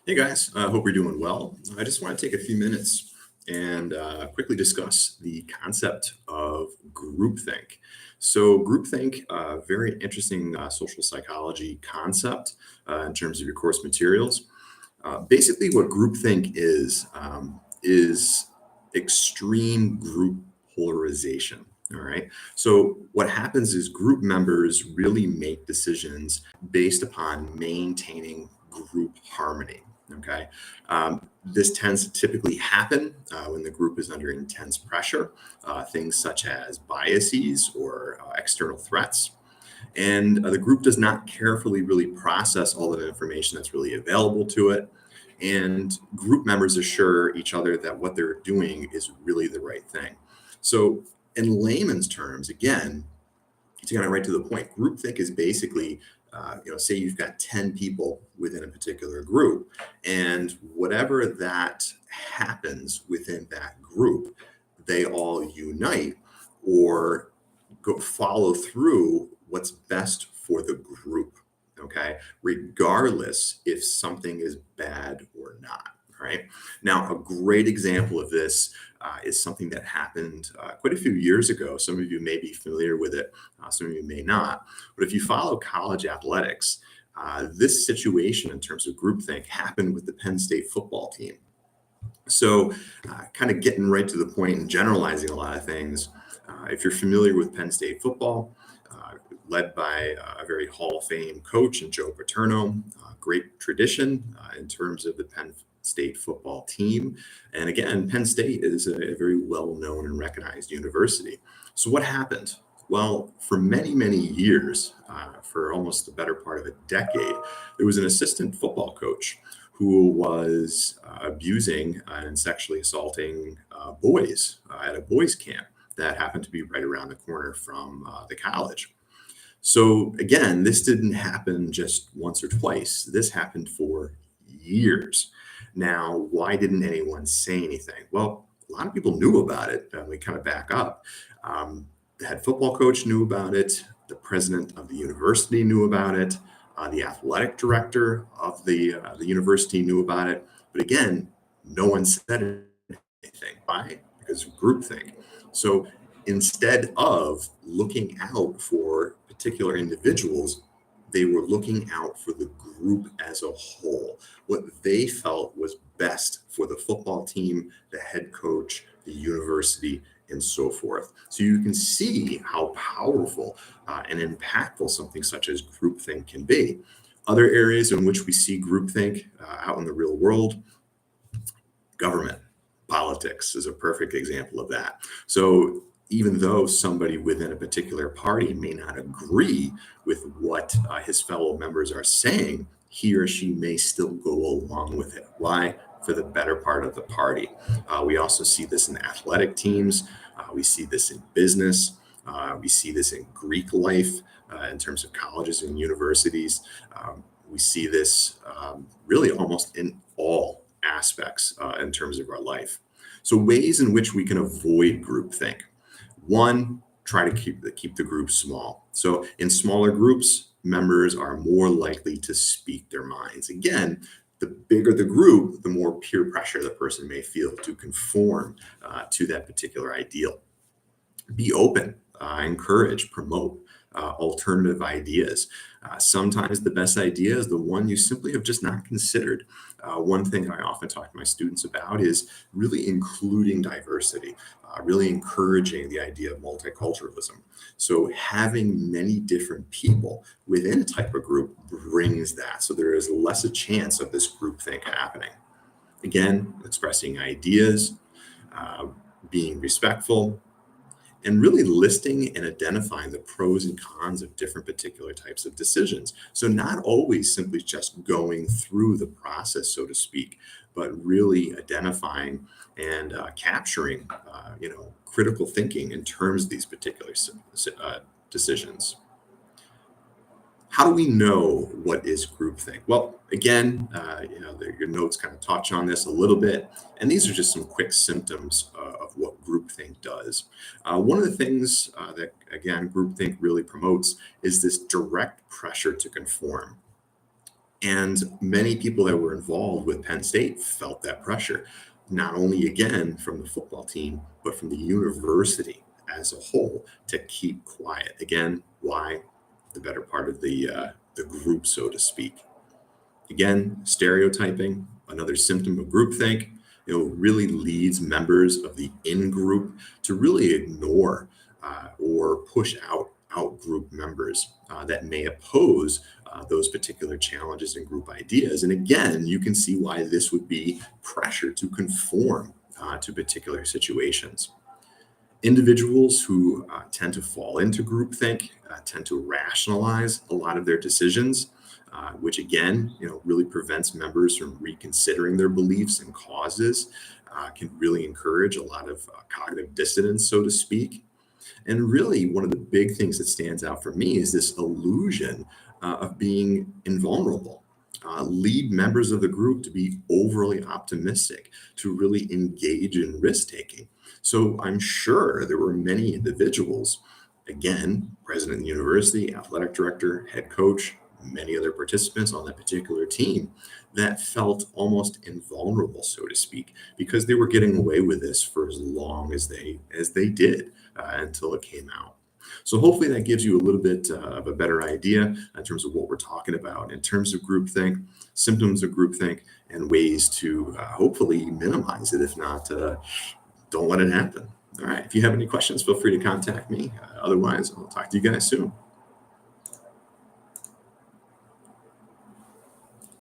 Hey guys, hope you're doing well. I just want to take a few minutes and quickly discuss the concept of groupthink. So, groupthink, very interesting social psychology concept in terms of your course materials. Basically, what groupthink is extreme group polarization. All right. So, what happens is group members really make decisions based upon maintaining group harmony. Okay. This tends to typically happen when the group is under intense pressure, things such as biases or external threats. And the group does not carefully really process all of the information that's really available to it. And group members assure each other that what they're doing is really the right thing. So, in layman's terms, again, to kind of right to the point, groupthink is basically, say you've got 10 people within a particular group, and whatever that happens within that group, they all unite or go follow through what's best for the group. Okay, regardless if something is bad or not. Right now, a great example of this is something that happened quite a few years ago. Some of you may be familiar with it, some of you may not. But if you follow college athletics, this situation in terms of groupthink happened with the Penn State football team. So, kind of getting right to the point and generalizing a lot of things. If you're familiar with Penn State football, led by a very Hall of Fame coach and Joe Paterno, great tradition in terms of the Penn State football team. And again, Penn State is a very well known and recognized university. So, what happened? Well, for many, many years, for almost the better part of a decade, there was an assistant football coach who was abusing and sexually assaulting boys at a boys' camp that happened to be right around the corner from the college. So, again, this didn't happen just once or twice. This happened for years. Now, why didn't anyone say anything? Well, a lot of people knew about it. We kind of back up. The head football coach knew about it. The president of the university knew about it. The athletic director of the university knew about it. But again, no one said anything. Why? Because of groupthink. So instead of looking out for particular individuals, they were looking out for the group as a whole, what they felt was best for the football team, the head coach, the university, and so forth. So you can see how powerful and impactful something such as groupthink can be. Other areas in which we see groupthink out in the real world, government, politics is a perfect example of that. So even though somebody within a particular party may not agree with what his fellow members are saying, he or she may still go along with it. Why? For the better part of the party. We also see this in athletic teams. We see this in business. We see this in Greek life in terms of colleges and universities. We see this really almost in all aspects in terms of our life. So, ways in which we can avoid groupthink. One, try to keep the group small. So, in smaller groups, members are more likely to speak their minds. Again, the bigger the group, the more peer pressure the person may feel to conform to that particular ideal. Be open, encourage, promote alternative ideas. Sometimes the best idea is the one you simply have just not considered. One thing I often talk to my students about is really including diversity, really encouraging the idea of multiculturalism. So, having many different people within a type of group brings that. So, there is less a chance of this groupthink happening. Again, expressing ideas, uh, being respectful, and really listing and identifying the pros and cons of different particular types of decisions. So, not always simply just going through the process, so to speak, but really identifying and capturing, critical thinking in terms of these particular decisions. How do we know what is groupthink? Well, again, your notes kind of touch on this a little bit, and these are just some quick symptoms of what groupthink does. One of the things that, again, groupthink really promotes is this direct pressure to conform. And many people that were involved with Penn State felt that pressure, not only again from the football team, but from the university as a whole to keep quiet. Again, why? The better part of the group, so to speak. Again, stereotyping, another symptom of groupthink, really leads members of the in-group to really ignore or push out group members that may oppose those particular challenges and group ideas. And again, you can see why this would be pressure to conform to particular situations. Individuals who tend to fall into groupthink tend to rationalize a lot of their decisions, which again, really prevents members from reconsidering their beliefs and causes. Can really encourage a lot of cognitive dissonance, so to speak. And really, one of the big things that stands out for me is this illusion of being invulnerable. Lead members of the group to be overly optimistic, to really engage in risk taking. So I'm sure there were many individuals, again, president of the university, athletic director, head coach, many other participants on that particular team that felt almost invulnerable, so to speak, because they were getting away with this for as long as they did until it came out. So hopefully that gives you a little bit of a better idea in terms of what we're talking about in terms of groupthink, symptoms of groupthink, and ways to hopefully minimize it. If not, don't let it happen. All right. If you have any questions, feel free to contact me. Otherwise, I'll talk to you guys soon.